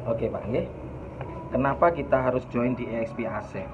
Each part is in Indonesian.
Oke Pak, nggih. Kenapa kita harus join di EXP Asset?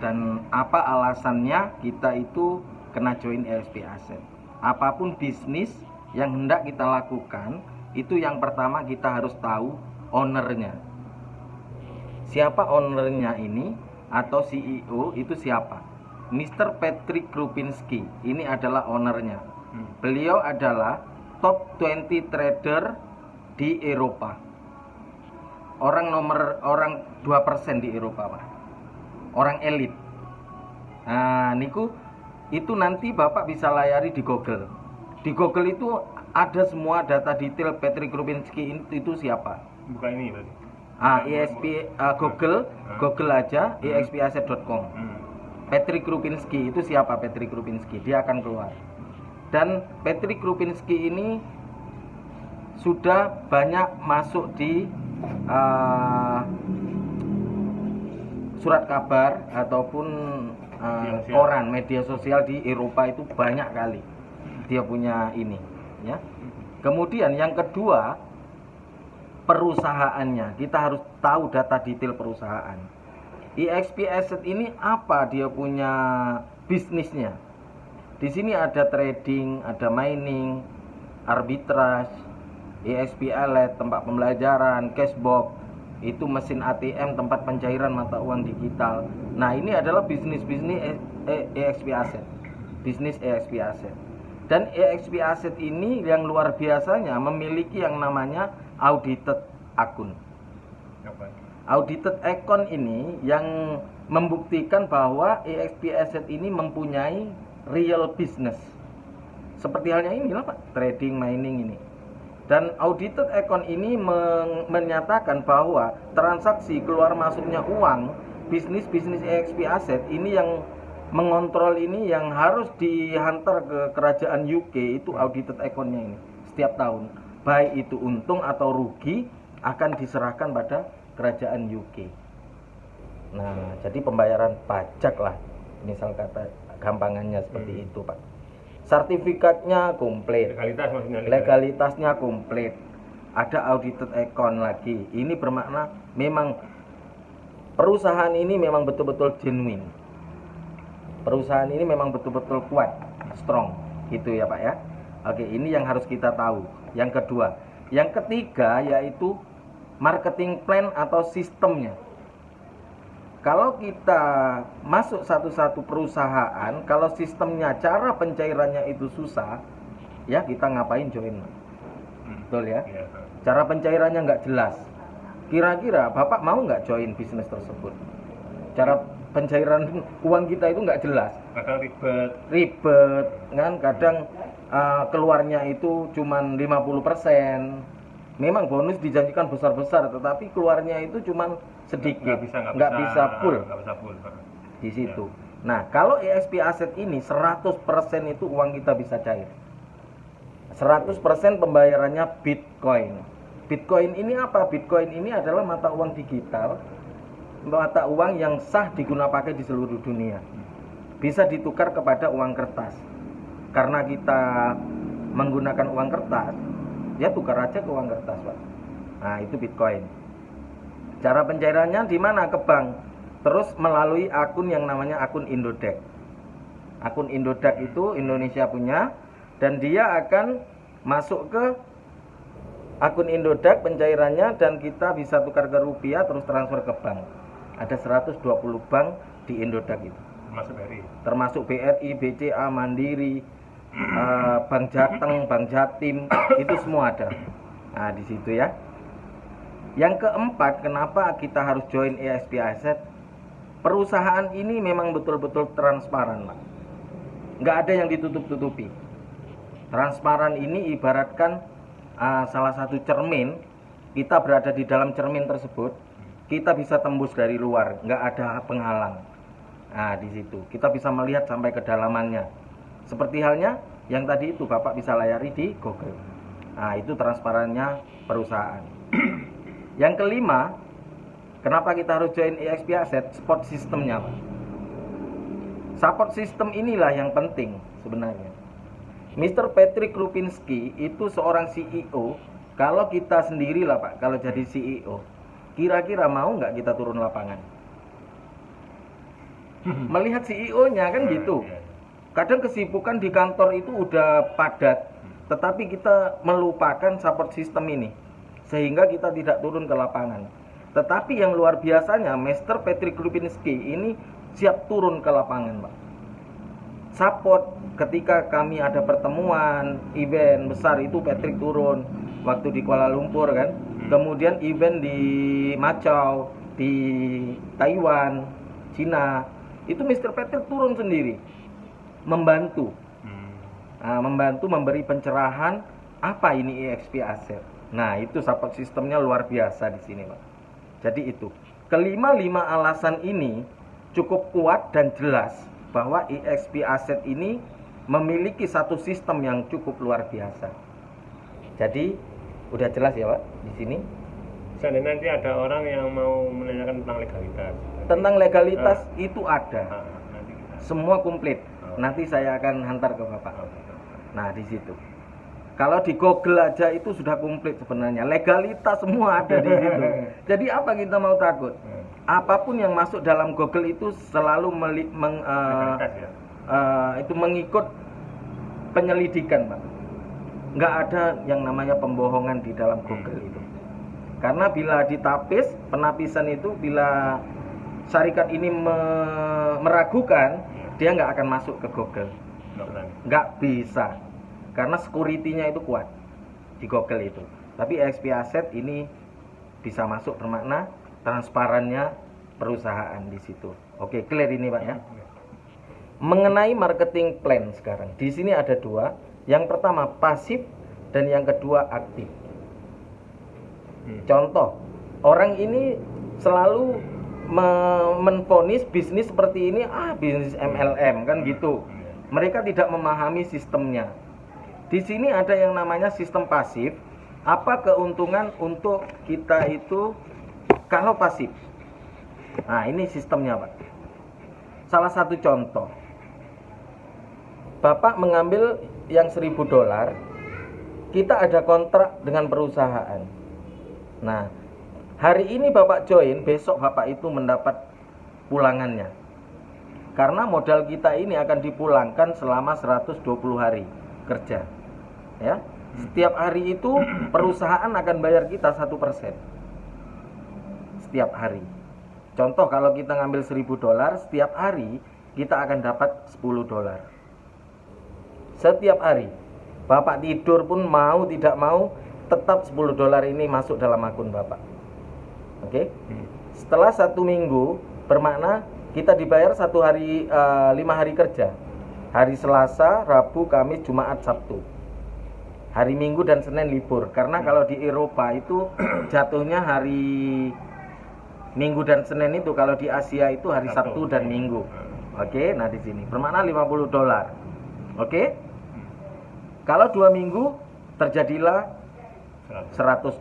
Dan apa alasannya kita itu kena join EXP Asset? Apapun bisnis yang hendak kita lakukan, itu yang pertama kita harus tahu ownernya. Siapa ownernya ini atau CEO itu siapa? Mr. Patrick Krupinski, ini adalah ownernya. Beliau adalah top 20 trader di Eropa. Orang 2% di Eropa, Pak. Orang elit. Nah, niku itu nanti Bapak bisa layari di Google. Di Google itu ada semua data detail Patrick Krupinski itu siapa. Bukan ini berarti. Google aja expasset.com. Patrick Krupinski itu siapa? Patrick Krupinski, dia akan keluar. Dan Patrick Krupinski ini sudah banyak masuk di surat kabar ataupun koran, media sosial di Eropa itu banyak kali dia punya ini, ya. Kemudian yang kedua, perusahaannya, kita harus tahu data detail perusahaan. EXP Asset ini apa dia punya bisnisnya? Di sini ada trading, ada mining, arbitrage, EXP Alert, tempat pembelajaran, cashbox, itu mesin ATM, tempat pencairan mata uang digital. Nah, ini adalah bisnis EXP Asset. Bisnis EXP Asset. Dan EXP Asset ini yang luar biasanya memiliki yang namanya audited akun. Audited account ini yang membuktikan bahwa EXP Asset ini mempunyai real business. Seperti halnya inilah Pak, trading, mining ini. Dan audited account ini menyatakan bahwa transaksi keluar masuknya uang bisnis EXP Asset ini yang mengontrol ini, yang harus dihantar ke kerajaan UK itu audited account-nya ini setiap tahun. Baik itu untung atau rugi akan diserahkan pada kerajaan UK. Nah, jadi pembayaran pajak lah, misal kata gampangannya seperti itu Pak. Sertifikatnya komplit, legalitasnya komplit, ada audited account lagi. Ini bermakna memang perusahaan ini memang betul-betul genuine. Perusahaan ini memang betul-betul kuat, strong, gitu ya Pak ya. Oke, ini yang harus kita tahu. Yang kedua, yang ketiga yaitu marketing plan atau sistemnya. Kalau kita masuk satu-satu perusahaan, kalau sistemnya, cara pencairannya itu susah, ya kita ngapain join? Betul ya? Cara pencairannya nggak jelas. Kira-kira Bapak mau nggak join bisnis tersebut? Cara pencairan uang kita itu nggak jelas. Kadang ribet, kan? Kadang keluarnya itu cuman 50%. Memang bonus dijanjikan besar-besar, tetapi keluarnya itu cuman sedikit, nggak bisa full di situ. Nah, kalau EXP Asset ini 100% itu uang kita bisa cair. 100% pembayarannya Bitcoin. Bitcoin ini apa? Bitcoin ini adalah mata uang digital, mata uang yang sah digunakan pakai di seluruh dunia. Bisa ditukar kepada uang kertas. Karena kita menggunakan uang kertas, ya tukar aja ke uang kertas, Pak. Nah, itu Bitcoin. Cara pencairannya di mana? Ke bank. Terus melalui akun yang namanya akun Indodax. Akun Indodax itu Indonesia punya, dan dia akan masuk ke akun Indodax pencairannya, dan kita bisa tukar ke rupiah terus transfer ke bank. Ada 120 bank di Indodax itu. Termasuk BRI, BCA, Mandiri, Bank Jateng, Bank Jatim, itu semua ada. Nah, di situ ya. Yang keempat, kenapa kita harus join EXP Asset? Perusahaan ini memang betul-betul transparan, Pak. Nggak ada yang ditutup-tutupi. Transparan ini ibaratkan salah satu cermin. Kita berada di dalam cermin tersebut, kita bisa tembus dari luar, nggak ada penghalang. Nah, di situ kita bisa melihat sampai kedalamannya. Seperti halnya yang tadi itu Bapak bisa layari di Google. Nah, itu transparannya perusahaan. Yang kelima, kenapa kita harus join EXP Asset? Support sistemnya, Pak. Support system inilah yang penting sebenarnya. Mr. Patrick Krupinski itu seorang CEO. Kalau kita sendirilah Pak, kalau jadi CEO, Kira-kira mau nggak kita turun lapangan? Melihat CEO-nya kan gitu. Kadang kesibukan di kantor itu udah padat, tetapi kita melupakan support system ini, sehingga kita tidak turun ke lapangan. Tetapi yang luar biasanya, Master Patrick Lupinski ini siap turun ke lapangan, Pak. Support ketika kami ada pertemuan, event besar itu Patrick turun. Waktu di Kuala Lumpur kan, kemudian event di Macau, di Taiwan, Cina, itu Mr. Patrick turun sendiri, membantu. Nah, membantu memberi pencerahan apa ini EXP Asset. Nah, itu support sistemnya luar biasa di sini, Pak. Jadi itu lima alasan ini cukup kuat dan jelas bahwa EXP Asset ini memiliki satu sistem yang cukup luar biasa. Jadi udah jelas ya, Pak, di sini. Seandainya nanti ada orang yang mau menanyakan tentang legalitas. Tentang legalitas itu ada. Nanti kita. Semua komplit. Nanti saya akan hantar ke Bapak. Nah, di situ. Kalau di Google aja itu sudah komplit sebenarnya. Legalitas semua ada di situ. Jadi apa kita mau takut? Apapun yang masuk dalam Google itu selalu itu mengikut penyelidikan, Pak. Nggak ada yang namanya pembohongan di dalam Google itu. Karena bila ditapis, penapisan itu bila syarikat ini meragukan, dia nggak akan masuk ke Google. Nggak bisa. Karena security-nya itu kuat di Google itu. Tapi EXP Asset ini bisa masuk, bermakna transparannya perusahaan di situ. Oke, clear ini, Pak ya. Mengenai marketing plan sekarang, di sini ada dua. Yang pertama pasif dan yang kedua aktif. Contoh, orang ini selalu menvonis bisnis seperti ini, bisnis MLM kan gitu. Mereka tidak memahami sistemnya. Di sini ada yang namanya sistem pasif. Apa keuntungan untuk kita itu kalau pasif? Nah, ini sistemnya, Pak. Salah satu contoh. Bapak mengambil yang $1.000, kita ada kontrak dengan perusahaan. Nah, hari ini Bapak join, besok Bapak itu mendapat pulangannya. Karena modal kita ini akan dipulangkan selama 120 hari kerja. Ya, setiap hari itu perusahaan akan bayar kita 1%. Setiap hari. Contoh, kalau kita ngambil $1.000, setiap hari kita akan dapat $10. Setiap hari. Bapak tidur pun mau tidak mau, tetap $10 ini masuk dalam akun Bapak. Oke? Setelah 1 minggu, bermakna kita dibayar 1 hari 5 hari kerja. Hari Selasa, Rabu, Kamis, Jumat, Sabtu. Hari Minggu dan Senin libur. Karena kalau di Eropa itu jatuhnya hari Minggu dan Senin itu, kalau di Asia itu hari Sabtu dan Minggu. Oke, nah di sini bermakna $50. Oke? Kalau 2 minggu terjadilah $100.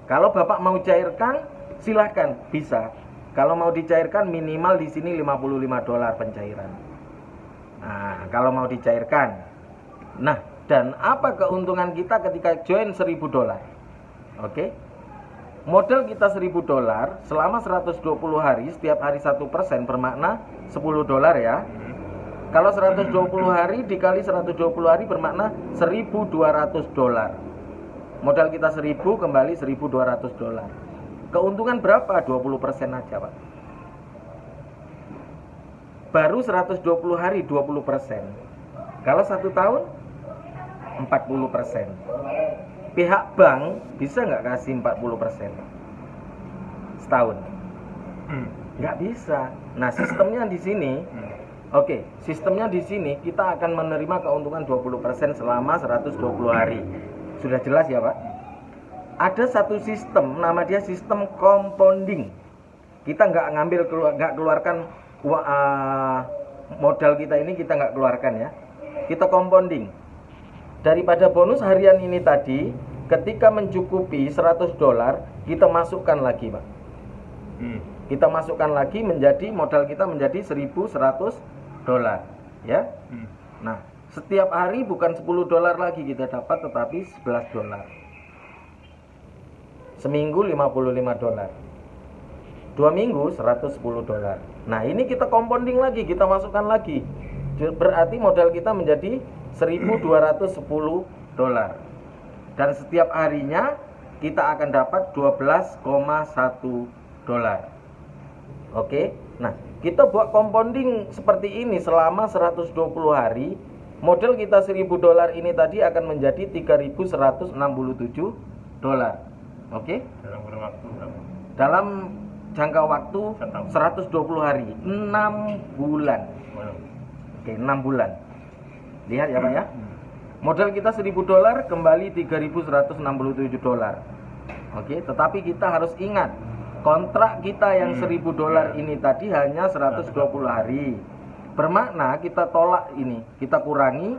Kalau Bapak mau cairkan, silahkan, bisa. Kalau mau dicairkan minimal di sini $55 pencairan. Nah, kalau mau dicairkan. Nah, dan apa keuntungan kita ketika join $1.000? Oke. Modal kita $1.000 selama 120 hari, setiap hari 1%, bermakna $10 ya. Kalau 120 hari dikali 120 hari bermakna $1.200. Modal kita 1.000 kembali $1.200. Keuntungan berapa? 20% aja, Pak. Baru 120 hari 20%. Kalau 1 tahun 40%. Pihak bank bisa nggak kasih 40% setahun? Nggak bisa. Nah, sistemnya di sini, oke, sistemnya di sini kita akan menerima keuntungan 20% selama 120 hari. Sudah jelas ya, Pak? Ada satu sistem, nama dia sistem compounding. Kita nggak keluarkan modal kita ini, kita nggak keluarkan ya. Kita compounding. Daripada bonus harian ini tadi, ketika mencukupi $100, kita masukkan lagi, Pak. Kita masukkan lagi menjadi modal kita menjadi $1.100, ya. Nah, setiap hari bukan $10 lagi kita dapat, tetapi $11. seminggu $55, 2 minggu $110. Nah ini kita compounding lagi, kita masukkan lagi, berarti modal kita menjadi $1.210, dan setiap harinya kita akan dapat $12,1. Oke, nah kita buat compounding seperti ini selama 120 hari. Modal kita $1.000 ini tadi akan menjadi $3.167. Oke? Dalam kurun waktu berapa? Dalam jangka waktu 120 hari, 6 bulan. Wow. Oke, 6 bulan. Lihat ya Pak ya. Modal kita $1.000 kembali $3.167. Oke, tetapi kita harus ingat, kontrak kita yang $1.000 ini tadi hanya 120 hari. Bermakna kita tolak ini, kita kurangi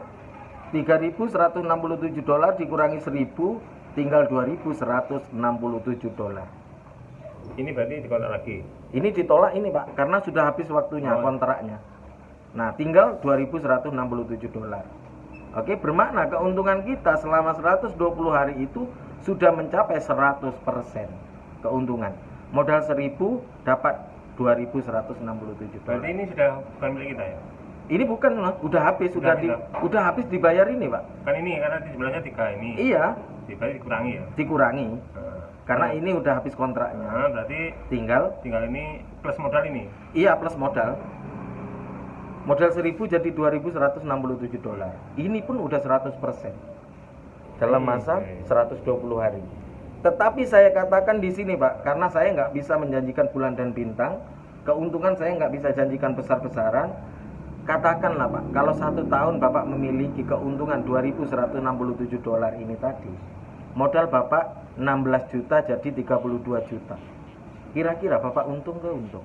$3.167 dikurangi 1.000, tinggal $2.167. Ini berarti dikontrak lagi. Ini ditolak ini Pak, karena sudah habis waktunya kontraknya. Nah, tinggal $2.167. Oke, bermakna keuntungan kita selama 120 hari itu sudah mencapai 100% keuntungan. Modal 1.000 dapat $2.167. Berarti ini sudah bukan milik kita ya? Ini bukan, udah habis, udah habis dibayar ini Pak. Kan ini karena di sebelahnya 3 ini. Iya, Dikurangi ya? dikurangi. Nah, Karena ini udah habis kontraknya. nah, berarti Tinggal, ini plus modal ini. iya plus modal. Modal 1.000 jadi $2.167. Ini pun udah 100% dalam masa 120 hari. Tetapi saya katakan di sini Pak, karena saya nggak bisa menjanjikan bulan dan bintang, keuntungan saya nggak bisa janjikan besar-besaran. Katakanlah Pak, kalau 1 tahun Bapak memiliki keuntungan $2.167 ini tadi, modal Bapak 16 juta jadi 32 juta. Kira-kira Bapak untung ke untung?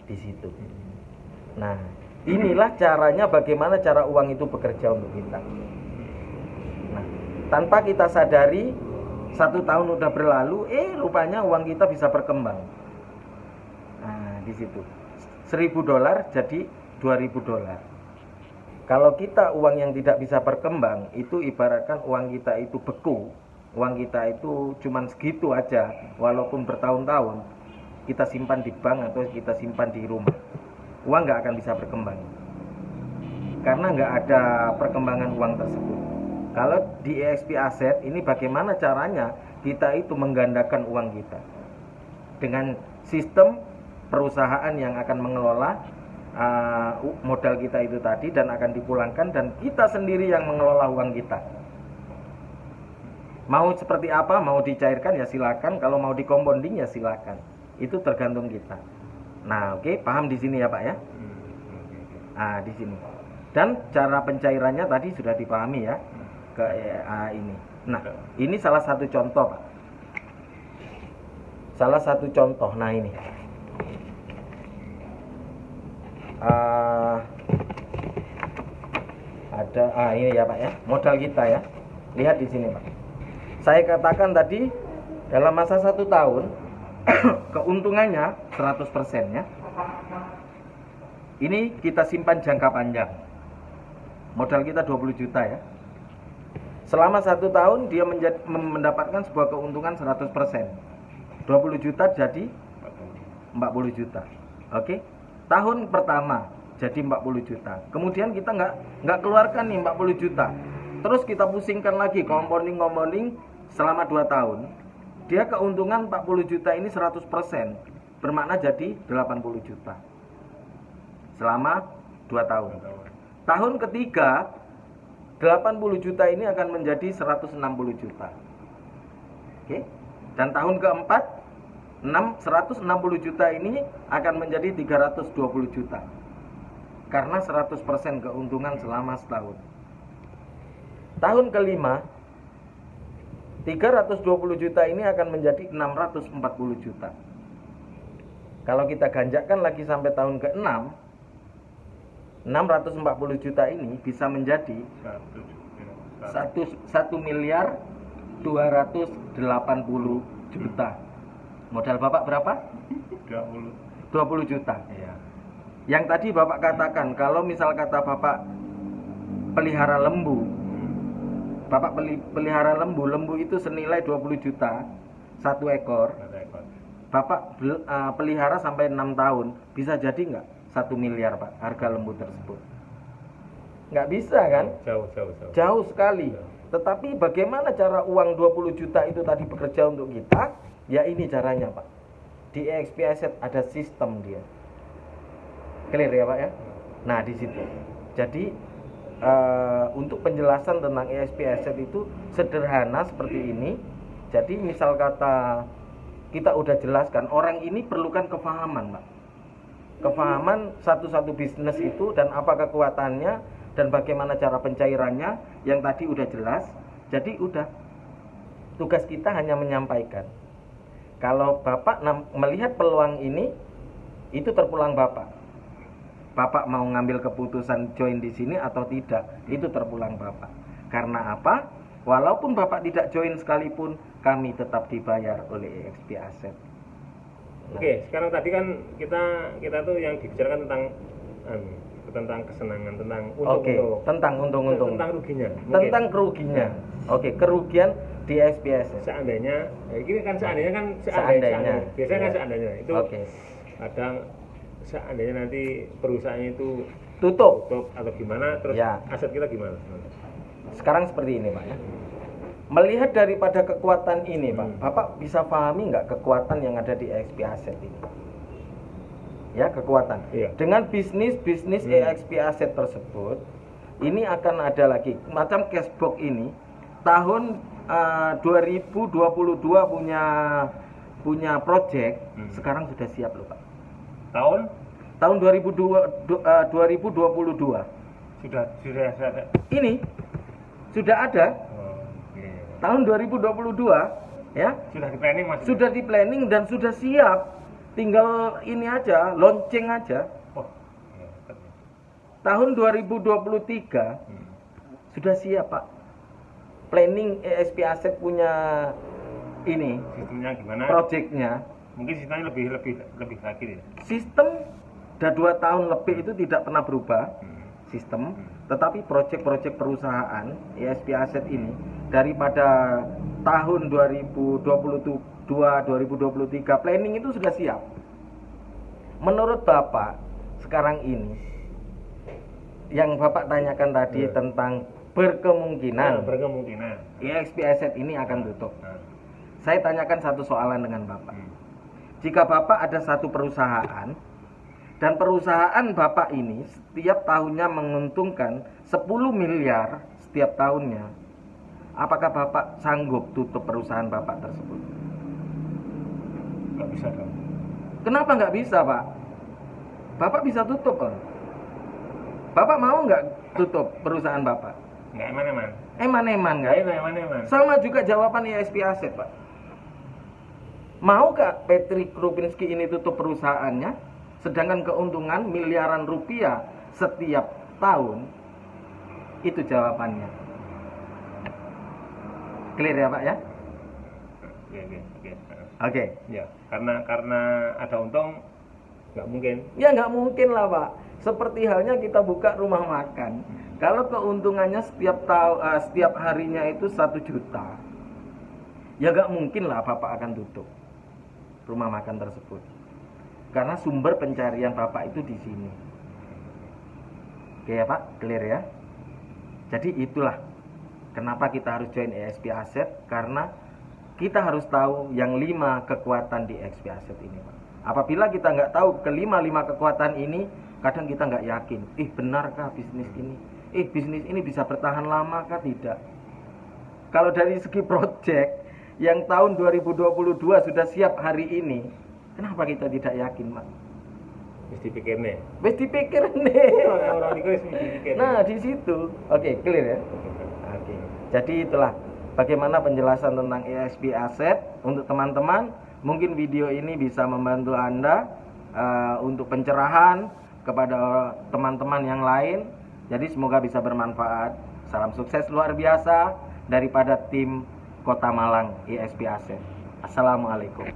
Di situ. Nah, inilah caranya, bagaimana cara uang itu bekerja untuk kita. Nah, tanpa kita sadari, 1 tahun udah berlalu, rupanya uang kita bisa berkembang. Nah, di situ $1.000 jadi $2.000. Kalau kita uang yang tidak bisa berkembang, itu ibaratkan uang kita itu beku, uang kita itu cuman segitu aja, walaupun bertahun-tahun kita simpan di bank atau kita simpan di rumah, uang nggak akan bisa berkembang, karena nggak ada perkembangan uang tersebut. Kalau di EXP Aset ini bagaimana caranya kita itu menggandakan uang kita dengan sistem perusahaan yang akan mengelola modal kita itu tadi dan akan dipulangkan, dan kita sendiri yang mengelola uang kita. Mau seperti apa, mau dicairkan ya silakan, kalau mau dikomponding ya silakan. Itu tergantung kita. Nah, oke, paham di sini ya Pak ya? Nah, di sini. Dan cara pencairannya tadi sudah dipahami ya ke ini. Nah, ini salah satu contoh Pak. Salah satu contoh. Nah, ini. Ada ini ya Pak ya, modal kita ya. Lihat di sini Pak. Saya katakan tadi dalam masa 1 tahun keuntungannya 100% ya. Ini kita simpan jangka panjang. Modal kita 20 juta ya. Selama 1 tahun dia mendapatkan sebuah keuntungan 100%. 20 juta jadi 40 juta. Oke. Tahun pertama jadi 40 juta. Kemudian kita nggak keluarkan nih 40 juta. Terus kita pusingkan lagi compounding selama 2 tahun. Dia keuntungan 40 juta ini 100%. Bermakna jadi 80 juta. Selama 2 tahun. Tahun ketiga 80 juta ini akan menjadi 160 juta. Oke. Dan tahun keempat 160 juta ini akan menjadi 320 juta. Karena 100% keuntungan selama setahun. Tahun kelima 320 juta ini akan menjadi 640 juta. Kalau kita ganjakan lagi sampai tahun ke-6, 640 juta ini bisa menjadi 1.280 juta. Modal Bapak berapa? 20 juta. Iya. Yang tadi Bapak katakan, kalau misal kata Bapak pelihara lembu, Bapak pelihara lembu itu senilai 20 juta satu ekor. Bapak pelihara sampai 6 tahun, bisa jadi nggak 1 miliar Pak harga lembu tersebut? Nggak bisa kan? Jauh sekali. Tetapi bagaimana cara uang 20 juta itu tadi bekerja untuk kita? Ya ini caranya Pak. Di EXP Asset ada sistem dia. Clear ya Pak ya? Nah di situ. Jadi untuk penjelasan tentang EXP Asset itu sederhana seperti ini. Jadi misal kata kita udah jelaskan, orang ini perlukan kefahaman Pak. Kefahaman satu-satu bisnis itu dan apa kekuatannya dan bagaimana cara pencairannya yang tadi udah jelas. Jadi udah tugas kita hanya menyampaikan. Kalau Bapak melihat peluang ini, itu terpulang Bapak. Bapak mau ngambil keputusan join di sini atau tidak, itu terpulang Bapak. Karena apa? Walaupun Bapak tidak join sekalipun, kami tetap dibayar oleh EXP Asset. Oke, sekarang tadi kan kita tuh yang dibicarakan tentang kesenangan, tentang untung-untung. Tentang untung-untung. Tentang ruginya. Tentang kerugiannya. Oke, kerugian di EXP Asset. Seandainya, ini kan seandainya. Biasanya kan seandainya itu. Kadang seandainya nanti perusahaannya itu tutup atau gimana, terus aset kita gimana? Sekarang seperti ini Pak ya. Melihat daripada kekuatan ini Pak, Bapak bisa pahami nggak kekuatan yang ada di EXP Asset ini? Ya, kekuatan. Dengan bisnis EXP Asset tersebut, ini akan ada lagi macam cashbox ini. Tahun 2022 punya project, sekarang sudah siap loh Pak. Tahun 2022 sudah ada. Ini sudah ada. Tahun 2022 ya. Sudah di planning dan sudah siap. Tinggal ini aja, launching aja. Tahun 2023 sudah siap Pak. Planning EXP Asset punya ini. Sistemnya gimana? Projectnya. Mungkin sistemnya lebih lagi ya. Sistem udah 2 tahun lebih itu tidak pernah berubah. Sistem, tetapi proyek-proyek perusahaan EXP Asset ini daripada tahun 2022 2023 planning itu sudah siap. Menurut Bapak sekarang ini yang Bapak tanyakan tadi tentang berkemungkinan EXP Asset ini akan tutup. Saya tanyakan satu soalan dengan Bapak. Jika Bapak ada satu perusahaan dan perusahaan Bapak ini setiap tahunnya menguntungkan 10 miliar setiap tahunnya, apakah Bapak sanggup tutup perusahaan Bapak tersebut? Nggak bisa dong. Kenapa nggak bisa Pak? Bapak bisa tutup Pak. Bapak mau nggak tutup perusahaan Bapak? Nggak eman-eman. Eman-eman nggak? Eman-eman. Sama juga jawaban EXP Asset Pak. Mau nggak Patrick Krupinski ini tutup perusahaannya? Sedangkan keuntungan miliaran rupiah setiap tahun, itu jawabannya. Clear ya Pak ya? Oke. Ya, karena ada untung, nggak mungkin. Ya nggak mungkin lah Pak. Seperti halnya kita buka rumah makan. Kalau keuntungannya setiap harinya itu 1 juta, ya nggak mungkin lah Bapak akan tutup rumah makan tersebut. Karena sumber pencarian Bapak itu di sini. Oke ya Pak, clear ya? Jadi itulah kenapa kita harus join EXP Asset, karena kita harus tahu yang 5 kekuatan di EXP Asset ini Pak. Apabila kita nggak tahu kelima kekuatan ini, kadang kita nggak yakin, benarkah bisnis ini? Bisnis ini bisa bertahan lama kah? Tidak. Kalau dari segi project yang tahun 2022 sudah siap hari ini, kenapa kita tidak yakin, Pak? Mesti pikir nih. Nah, di situ. Oke, clear ya? Oke. Jadi itulah bagaimana penjelasan tentang EXP Asset untuk teman-teman. Mungkin video ini bisa membantu Anda untuk pencerahan kepada teman-teman yang lain. Jadi semoga bisa bermanfaat. Salam sukses luar biasa daripada tim Kota Malang EXP Asset. Assalamualaikum.